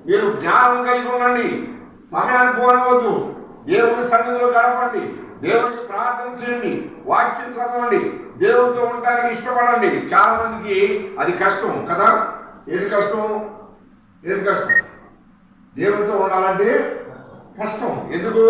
మీరు జ్ఞానం కలిగి ఉండండి, సమయాన్ని పోనవద్దు, దేవుని సన్నిధిలో గడపండి, దేవునికి ప్రార్థన చేయండి, వాక్యం చదవండి, దేవునితో ఉండడానికి ఇష్టపడండి. చాలా మందికి అది కష్టం కదా. ఏది కష్టం? దేవునితో ఉండాలంటే కష్టం. ఎందుకు?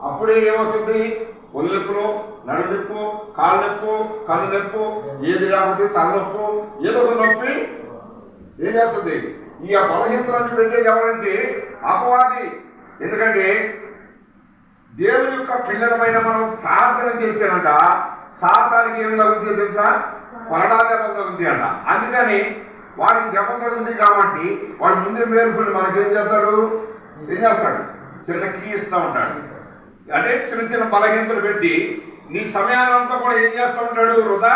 అప్పుడే ఏమొస్తుంది? ఒళ్ళు నొప్పులు, నడు నొప్పు, కాళ్ళు నొప్పు, కళ్ళు నొప్పు, ఏది లేకపోతే తలనొప్పు, ఏదో ఒక నొప్పి ఏం చేస్తుంది? ఈ బలహీనతలన్నీ పెట్టేది ఎవరంటే అపవాది. ఎందుకంటే దేవుని యొక్క పిల్లలమైన మనం ప్రార్థన చేస్తేనంట సాతానికి ఏం తగ్గుతుంది తెలుసా? కొరడా దెబ్బలు తగ్గుతాయి అంట. అందుకని వాడికి దెబ్బ తగ్గుతుంది కాబట్టి వాడు ముందే మేలుకొని మనకేం చేస్తాడు? చిన్న కీ ఇస్తూ ఉంటాడు. అంటే చిన్న చిన్న బలహీనతలు పెట్టి నీ సమయాన్నంతా కూడా ఏం చేస్తూ ఉంటాడు? వృధా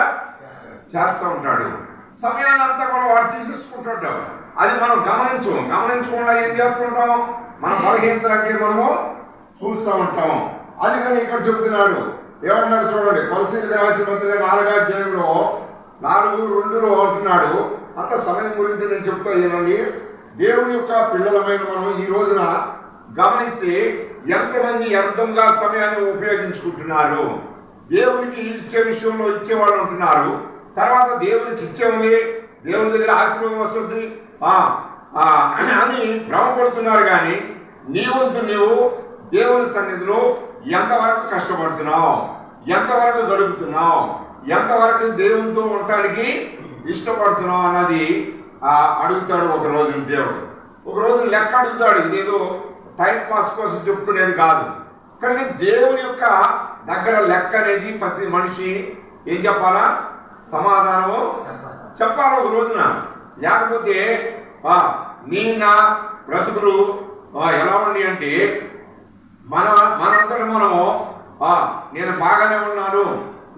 చేస్తూ ఉంటాడు. సమయాన్నంతా కూడా వాడు తీసేసుకుంటుంటాడు. అది మనం గమనించకుండా ఏం చేస్తుంటాం? మన బలహీనతలకి మనము చూస్తూ ఉంటాం. అది కానీ ఇక్కడ చెబుతున్నాడు. ఏమన్నాడు చూడండి, కొలసీలకు రాసిన పత్రిక 4వ అధ్యాయంలో 4:2 అంటున్నాడు. అంత సమయం గురించి నేను చెప్తా వినండి. దేవుని యొక్క పిల్లలమైన మనం ఈ రోజున గమనిస్తే ఎంతమంది వ్యర్థంగా సమయాన్ని ఉపయోగించుకుంటున్నారు. దేవునికి ఇచ్చే విషయంలో ఇచ్చేవాళ్ళు ఉంటున్నారు. తర్వాత దేవునికి ఇచ్చేవాళ్ళే దేవుని దగ్గర ఆశీర్వాదం వస్తుంది అని భ్రమపడుతున్నారు. కానీ నీ వంతు నీవు దేవుని సన్నిధిలో ఎంతవరకు కష్టపడుతున్నావు, ఎంతవరకు గడుపుతున్నావు, ఎంతవరకు దేవునితో ఉండటానికి ఇష్టపడుతున్నావు అన్నది అడుగుతాడు ఒక రోజు దేవుడు. ఒక రోజు లెక్క అడుగుతాడు. ఇదేదో టైం పాస్ కోసం చెప్పుకునేది కాదు. కానీ దేవుని యొక్క దగ్గర లెక్క అనేది ప్రతి మనిషి ఏం చెప్పాలా? సమాధానము చెప్పాలి ఒక రోజున. లేకపోతే నీ నా బ్రతుకులు ఎలా ఉన్నాయి అంటే మనంతట మనము నేను బాగానే ఉన్నాను,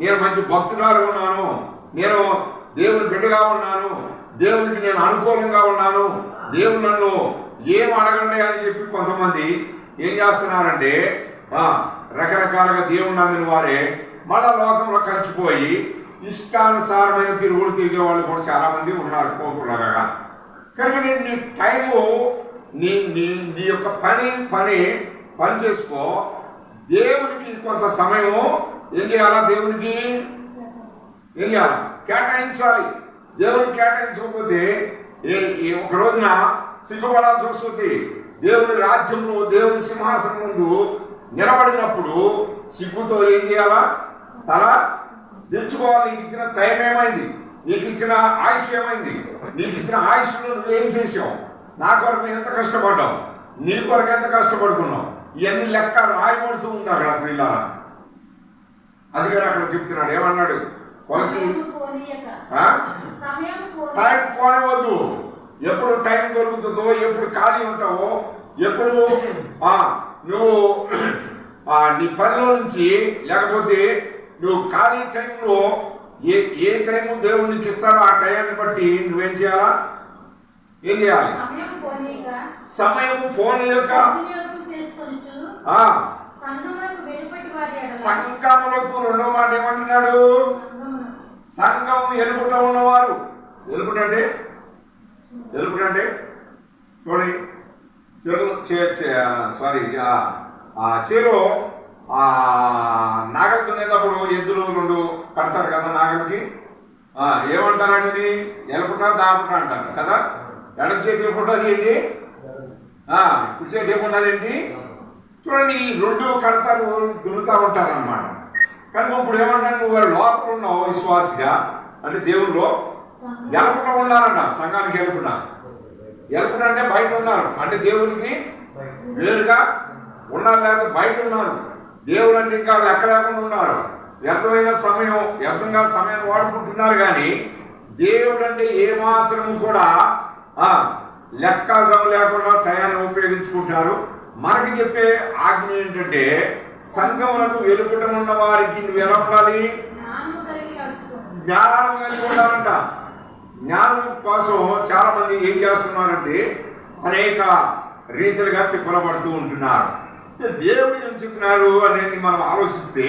నేను మంచి భక్తురాలు ఉన్నాను, నేను దేవుని బిడ్డగా ఉన్నాను, దేవునికి నేను అనుకూలంగా ఉన్నాను, దేవుడు నన్ను ఏం అడగండి అని చెప్పి కొంతమంది ఏం చేస్తున్నారంటే రకరకాలుగా దేవుని నమ్మిన వారే మన లోకంలో కలిసిపోయి ఇష్టానుసారమైన తిరుగుడు తిరిగే వాళ్ళు కూడా చాలామంది ఉన్నారు కోకులగా. కనుక నీ టైము నీ యొక్క పని చేసుకో. దేవునికి కొంత సమయము ఏం చేయాలా? దేవునికి ఏం చేయాలి? కేటాయించాలి. దేవునికి కేటాయించకపోతే ఒక రోజున సిగ్గుపడాల్సి వస్తుంది. దేవుని రాజ్యంలో దేవుని సింహాసనం ముందు నిలబడినప్పుడు సిగ్గుతో ఏం చేయాలా? తల దించుకోవాలి. నీకు ఇచ్చిన టైం ఏమైంది? నీకు ఇచ్చిన ఆయుష్ ఏమైంది? నీకు ఇచ్చిన ఆయుష్లో నువ్వేం చేసావు? నా కొరకు ఎంత కష్టపడ్డావు? నీ కొరకు ఎంత కష్టపడుకున్నావు? ఇవన్నీ లెక్క రాయబడుతూ ఉంది అక్కడ పిల్లల. అది కానీ అక్కడ చెప్తున్నాడు. ఏమన్నాడు? కొలసి టైం పోనివద్దు. ఎప్పుడు టైం దొరుకుతుందో, ఎప్పుడు ఖాళీ ఉంటావో, ఎప్పుడు నువ్వు నీ పనిలో నుంచి లేకపోతే నువ్వు ఖాళీ టైంలో ఏ టైం దేవుడు నీకు ఇస్తాడో ఆ టైంని బట్టి నువ్వేం చేయాలా? ఏం చేయాలి? సమయం పోనీయక సంఘములకు రెండో మాట ఏమంటున్నాడు? సంఘం ఎలుపుట ఉన్నవారు. ఎలుపుటంటే చూడండి, చేలో నాగలు దున్నేటప్పుడు ఎద్దులు 2 కడతారు కదా నాగలికి. ఏమంటారండి? ఎలుపుట దాపుట అంటారు కదా. ఎడమ చేతి ఎలుపుటది ఏంటి? కుడి చేతి ఏమున్నది ఏంటి? చూడండి, ఈ 2 కడతారు, దున్నుతా ఉంటారు అన్నమాట. కానీ ఇప్పుడు ఏమంటారు? నువ్వు లోపల ఉన్నావు విశ్వాసిగా అంటే దేవుల్లో ఎలుపుట ఉండాలంట. సంఘానికి ఎలుపుట అంటే బయట ఉన్నారు అంటే దేవునికి వేరుగా ఉన్నారు, లేదా బయట ఉన్నారు. దేవుడు అంటే ఇంకా లెక్క లేకుండా ఉన్నారు. వ్యర్థంగా సమయాన్ని వాడుకుంటున్నారు. కానీ దేవుడు అంటే ఏమాత్రం కూడా లెక్క జమ లేకుండా టయాన్ని ఉపయోగించుకుంటున్నారు. మనకి చెప్పే ఆజ్ఞ ఏంటంటే సంఘములకు వెలుపుట ఉన్న వారికి నువ్వు ఎలా ఉండాలి? జ్ఞానం కలిగి ఉండాలంట. జ్ఞానం కోసం చాలా మంది ఏం చేస్తున్నారంటే అనేక రీతిలుగా తిప్పలబడుతూ ఉంటున్నారు. దేవుడు ఏం చెప్పినారు అనేది మనం ఆలోచిస్తే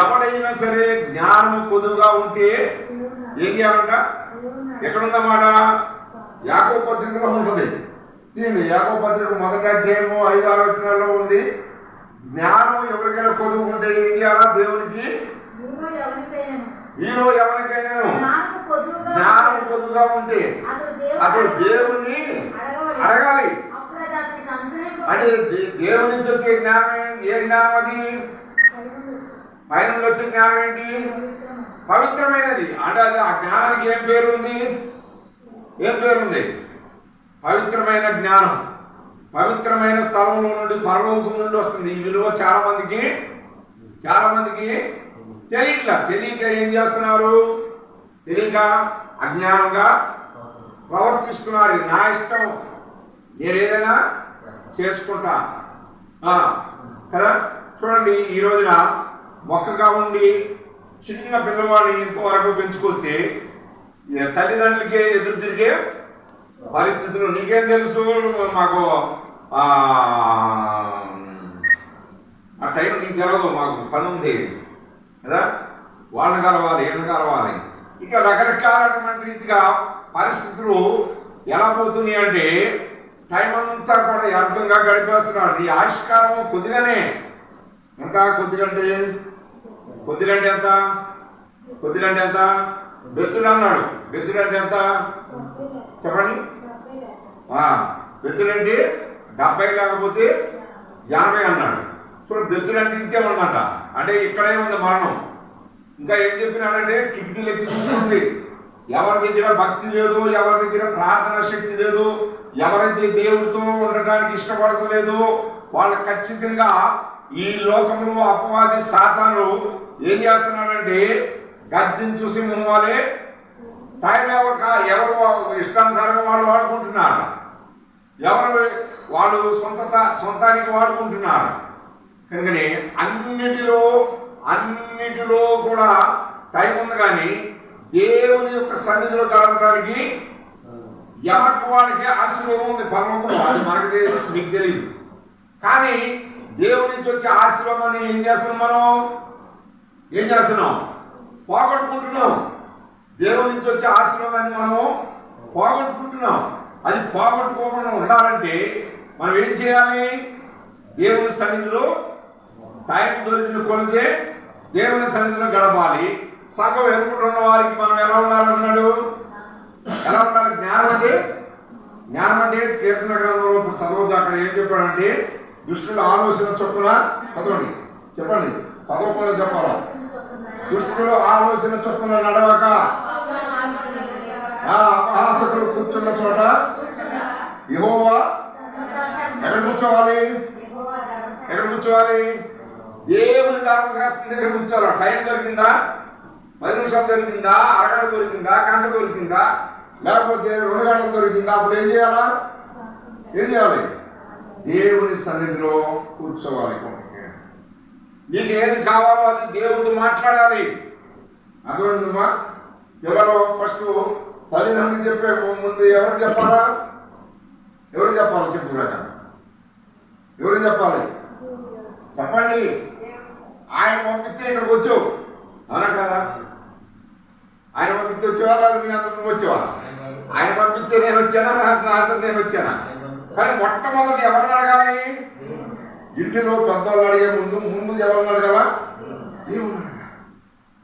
ఎవడైనా సరే జ్ఞానము కొద్దుగా ఉంటే ఏం చేయాలంట? ఎక్కడుందన్నమాట? యాకోబు పత్రికలో ఉంటుంది. యాకోబు పత్రిక 1వ అధ్యాయము 5-6 వచనాల్లో ఉంది. జ్ఞానం ఎవరికైనా కొదువుకుంటే ఏం చేయాలా? దేవునికి హీరో ఎవరికైనా జ్ఞానం కొద్దుగా ఉంటే అతడు దేవుణ్ణి అడగాలి. అంటే దేవుని నుంచి వచ్చే జ్ఞానం ఏ జ్ఞానం? అది పైన వచ్చే జ్ఞానం ఏంటి? పవిత్రమైనది. అంటే అది ఆ జ్ఞానానికి ఏం పేరుంది? ఏం పేరుంది? పవిత్రమైన జ్ఞానం. పవిత్రమైన స్థలంలో నుండి, పరలోకం నుండి వస్తుంది. ఈ విలువ చాలా మందికి తెలియక ఏం చేస్తున్నారు? తెలియక అజ్ఞానంగా ప్రవర్తిస్తున్నారు. నా ఇష్టం, నేను ఏదైనా చేసుకుంటా కదా. చూడండి, ఈ రోజున మొక్కగా ఉండి చిన్న పిల్లవాడిని ఇంతవరకు పెంచుకొస్తే తల్లిదండ్రులకే ఎదురు తిరిగే పరిస్థితులు. నీకేం తెలుసు, మాకు ఆ టైం నీకు తెలియదు, మాకు పని ఉంది కదా, వాళ్ళని కలవాలి, వీళ్ళని కలవాలి. ఇక రకరకాలైనటువంటి రీతిగా పరిస్థితులు ఎలా పోతున్నాయి అంటే టైం అంతా కూడా వ్యర్థంగా గడిపేస్తున్నాడు. ఈ ఆవిష్కారం కొద్దిగానే. ఎంత? కొద్దిగంటే ఎంత? బెత్తుడు అన్నాడు. బెత్తుడంటే ఎంత చెప్పండి? బెత్తుడంటే 70 లేకపోతే 80 అన్నాడు. చూడండి, బెత్తుడంటే ఇంతే ఉందట. అంటే ఇక్కడే ఉంది మరణం. ఇంకా ఏం చెప్పినాడంటే కిటికీలెక్కి చూస్తుంది. ఎవరి దగ్గర భక్తి లేదు, ఎవరి దగ్గర ప్రార్థన శక్తి లేదు, ఎవరైతే దేవుడితో ఉండటానికి ఇష్టపడతలేదు, వాళ్ళు ఖచ్చితంగా ఈ లోకంలో అపవాది సాతాను ఏం చేస్తున్నాడంటే గర్జించు సింహం వలె టైం ఎవరు ఇష్టానుసారంగా వాళ్ళు వాడుకుంటున్నారు. వాళ్ళు సొంతానికి వాడుకుంటున్నారు. కనుకనే అన్నిటిలో కూడా టైం ఉంది. కానీ దేవుని యొక్క సన్నిధిలో గడపడానికి ఎవరికి వాళ్ళకి ఆశీర్వాదం ఉంది పరలోకంలో. అది మనకి మీకు తెలియదు. కానీ దేవుని నుంచి వచ్చే ఆశీర్వాదాన్ని ఏం చేస్తున్నాం? పోగొట్టుకుంటున్నాం. దేవుని నుంచి వచ్చే ఆశీర్వాదాన్ని మనము పోగొట్టుకుంటున్నాం. అది పోగొట్టుకోకుండా ఉండాలంటే మనం ఏం చేయాలి? దేవుని సన్నిధిలో టైం దొరికిన కొలితే దేవుని సన్నిధిలో గడపాలి. సంఘం ఎదుర్కొంటున్న వారికి మనం ఎలా ఉండాలన్నాడు? ఎలా ఉండాలి? జ్ఞానం అంటే కీర్తన గ్రంథంలో ఇప్పుడు చదవద్దు. అక్కడ ఏం చెప్పాడంటే దుష్టుల ఆలోచన చొప్పున చదవండి. చెప్పండి, చదవకుండా చెప్పాలా? దుష్టుల ఆలోచన చొప్పున నడవక అపహాసకులు కూర్చున్న చోట యెహోవా ఎక్కడ కూర్చోవాలి? దేవుని ధర్మశాస్త్రం దగ్గర కూర్చోవాలి. టైం దొరికిందా? 10 నిమిషాలు దొరికిందా? అరగంట దొరికిందా? గంట దొరికిందా? లేకపోతే 2 గంటలు దొరికిందా? అప్పుడు ఏం చేయాలి? దేవుని సన్నిధిలో కూర్చోవాలి. నీకు ఏది కావాలో అది దేవుడితో మాట్లాడాలి. అర్థమైందమ్మా? పిల్లలు ఫస్ట్ తల్లిదండ్రులు చెప్పే ముందు ఎవరు చెప్పాలి? చెప్పురాక ఎవరు చెప్పాలి? చెప్పండి. ఆయన పంపిస్తే ఇక్కడికి వచ్చావు, అవునా కదా? ఆయన పంపిస్తే వచ్చేవా? లేదా నీ అందరూ వచ్చేవా? ఆయన పంపిస్తే నేను వచ్చానా? నా అందరూ నేను వచ్చానా? కానీ మొట్టమొదటి ఎవరిని అడగాలి? ఇంటిలో పెద్దవాళ్ళు అడిగే ముందు ఎవరిని అడగాల? దేవుని అడగాలి.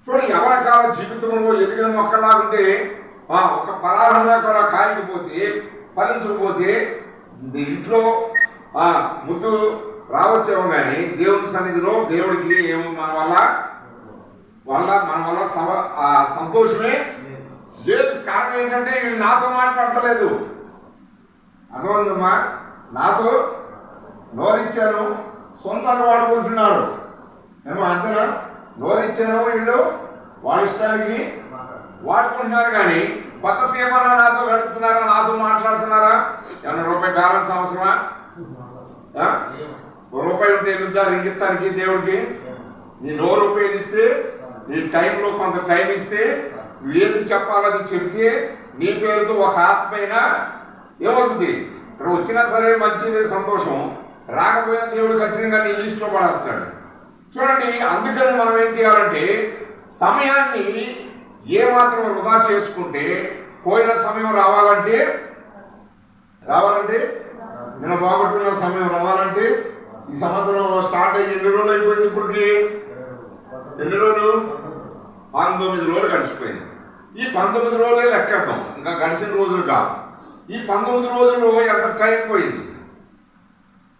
చూడండి, ఎవరి కాల జీవితంలో ఎదిగిన మొక్కలాగుంటే ఒక పరాహంగా కూడా కాయకపోతే ఫలించకపోతే ఇంట్లో ముందు రావచ్చేమో కానీ దేవుని సన్నిధిలో దేవుడికి ఏమో మన వల్ల సంతోషమే లేదు. కారణం ఏంటంటే వీళ్ళు నాతో మాట్లాడతలేదు. అర్థమైందమ్మా? నాతో నోరిచ్చాను, సొంతాన్ని వాడుకుంటున్నారు. ఏమో అంతేనా? నోరిచ్చాను, వీళ్ళు వాళ్ళ ఇష్టానికి వాడుకుంటున్నారు. కానీ కొత్తసేపన్నా నాతో గడుపుతున్నారా? నాతో మాట్లాడుతున్నారా? ఏమన్నా రూపాయి బ్యాలెన్స్ అవసరమా? రూపాయి ఉంటే ఎన్నుద్దా రింగిత్తానికి దేవుడికి? నీ నోరు ఉపయోగిస్తే, నీ టైంలో కొంత టైం ఇస్తే, ఏది చెప్పాలని చెబితే నీ పేరుతో ఒక ఆత్మైనా ఏమవుతుంది? ఇక్కడ వచ్చినా సరే మంచిది, సంతోషం. రాకపోయినా దేవుడు ఖచ్చితంగా నీ లిస్టులో పడేస్తాడు. చూడండి, అందుకని మనం ఏం చేయాలంటే సమయాన్ని ఏమాత్రం వృధా చేసుకుంటే పోయిన సమయం రావాలంటే నిన్న బాగుంటున్న సమయం రావాలంటే ఈ సంవత్సరం స్టార్ట్ అయ్యి ఎన్ని రోజులు అయిపోయింది? ఇప్పటికి ఎన్ని రోజులు? 19 రోజులు గడిచిపోయింది. ఈ 19 రోజులే లెక్కేద్దాం, ఇంకా గడిచిన రోజులు కాదు. ఈ 19 రోజులు ఎంత టైం పోయింది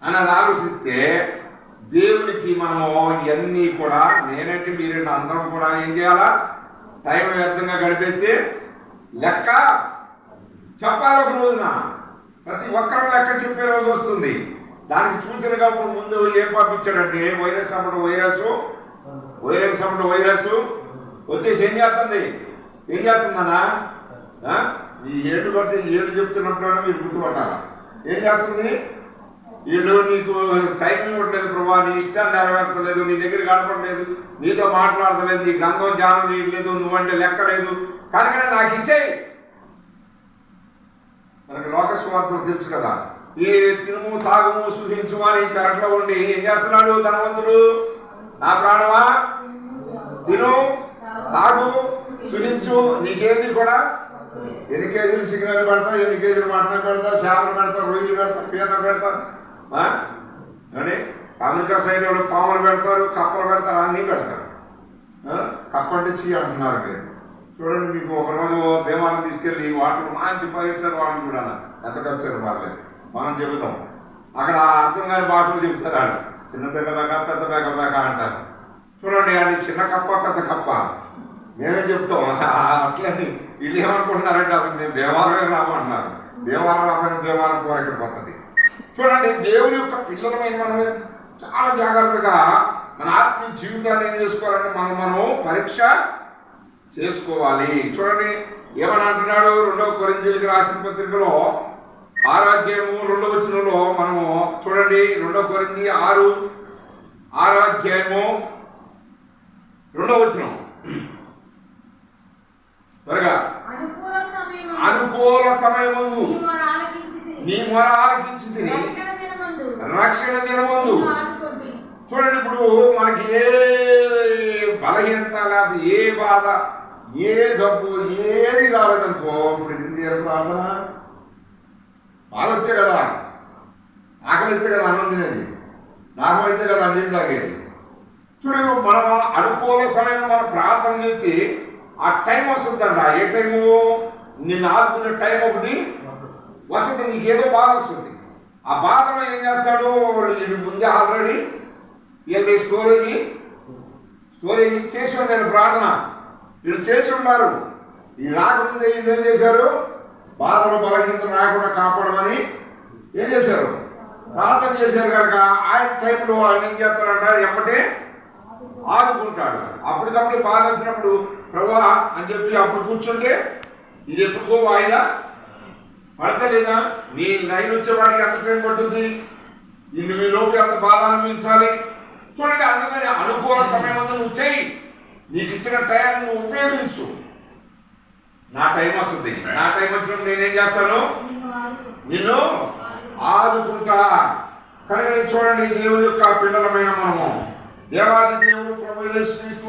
అని అది ఆలోచిస్తే దేవునికి మనము ఇవన్నీ కూడా నేనంటే మీరేంటి అందరం కూడా ఏం చేయాలా? టైం వ్యర్థంగా గడిపేస్తే లెక్క చెప్పాలి. ఒక రోజున ప్రతి ఒక్కరు లెక్క చెప్పే రోజు వస్తుంది. దానికి సూచనగా ముందు ఏం పంపించాడంటే వైరస్ అప్పుడు వైరస్ వచ్చేసి ఏం చేస్తుందన్నా ఈ ఏడు బట్టి ఏడు చెప్తున్నప్పుడు మీరు గుర్తుపట్టాలి. ఏం చేస్తుంది? వీళ్ళు నీకు టైం ఇవ్వట్లేదు ప్రభా, నీ ఇష్టాన్ని నెరవేర్చలేదు, నీ దగ్గర గడపట్లేదు, నీతో మాట్లాడతలేదు, నీ గ్రంథం ధ్యానం చేయట్లేదు, నువ్వంటే లెక్క లేదు, కనుక నాకు ఇచ్చేయి. మనకి లోకస్వార్థలు తెలుసు కదా, ఈ తినుము తాగుము సూచించు అని పెరట్లో ఉండి ఏం చేస్తున్నాడు ధనవంతుడు? నా ప్రాణమా తిను తాగు సుహించు, నీకేది కూడా ఎన్ని కేజీలు సిగ్నల్ పెడతా, ఎన్ని కేజీలు మటన్ పెడతా, చేపలు పెడతా, రొయ్యలు పెడతా, పీతలు పెడతా. అంటే అమెరికా సైడ్ వాళ్ళు పాములు పెడతారు, కప్పలు పెడతారు, అన్నీ పెడతారు. కప్ప అంటే చీ అంటున్నారు మీరు. చూడండి, మీకు ఒకరోజు భీమాలను తీసుకెళ్ళి వాటర్ మంచి పరిగెత్తారు, వాళ్ళు చూడాలి ఎంత ఖర్చు పర్లేదు మనం చెబుతాం. అక్కడ అర్థం కాని భాషలు చెబుతారు వాళ్ళు. చిన్న బెగ బెగ పెద్ద బెగ బెగ అంటారు. చూడండి, అది చిన్న కప్ప పెద్ద కప్ప మేమే చెప్తాం. అట్లని వీళ్ళు ఏమనుకుంటున్నారంటే అసలు మేము దేవాలయమే రామంటున్నారు. దేవాలయం రామని దేవాలయం కోరిక పోతుంది. చూడండి, దేవుని యొక్క పిల్లలమైన మనం చాలా జాగ్రత్తగా మన ఆత్మీయ జీవితాన్ని ఏం చేసుకోవాలంటే మనం పరీక్ష చేసుకోవాలి. చూడండి ఏమని అంటున్నాడు 2 కొరింథీయులకు రాసిన పత్రికలో 6వ అధ్యాయము 2వ వచనంలో మనము చూడండి. 2 కొరింథీ 6వ అధ్యాయము 2వ వచనం త్వరగా. అనుకూల సమయమందు నీ మొర ఆలకించి తిని రక్షణ దినమందు. చూడండి, ఇప్పుడు మనకి ఏ బలహీనత లేదు, ఏ బాధ, ఏ జబ్బు ఏది రాలేదనుకో, ఇప్పుడు ఇది ప్రార్థన. బాధ వస్తే కదా ఆకలి అయితే కదా అన్నం తినేది, దాహం అయితే కదా నీళ్ళు తాగేది. చూడండి, మనం అనుకూల సమయంలో మనం ప్రార్థన చేస్తే ఆ టైం వస్తుందంట. ఏ టైము? నిన్ను ఆదుకునే టైం ఒకటి వస్తుంది. నీకేదో బాధ వస్తుంది. ఆ బాధలో ఏం చేస్తాడు? వీడు ముందే ఆల్రెడీ ఏది స్టోరేజ్ చేసి ఉండాలి. ప్రార్థన వీళ్ళు చేసి ఉన్నారు. ఈ రాకముందే వీళ్ళు ఏం చేశారు? బాధలు బలహీనత రాకుండా కాపాడమని ఏం చేశారు? ప్రార్థన చేశారు కనుక ఆయన టైంలో ఆయన ఏం చేస్తాడంట, ఎమ్మటే ఆదుకుంటాడు. అప్పటికప్పుడు బాధ వచ్చినప్పుడు ప్రభా అని చెప్పి అప్పుడు కూర్చుంటే ఇది ఎప్పుడుకో వాయిదా పడతలేదా? నీ లైన్ వచ్చేవాడికి ఎంత టైం పడుతుంది? ఇన్ని మీ లోపు ఎంత బాధ అనిపించాలి. చూడండి, అందుకని అనుకూల సమయం అంతా నువ్వు చెయ్యి. నీకు ఇచ్చిన టైం నువ్వు ఉపయోగించు. నా టైం వస్తుంది, నా టైం వచ్చినప్పుడు నేనేం చేస్తాను? నిన్ను ఆదుకుంటా. కనుక చూడండి, దేవుని యొక్క పిల్లలమైన మనము దేవాది దేవుడు ప్రభువు యేసు క్రీస్తు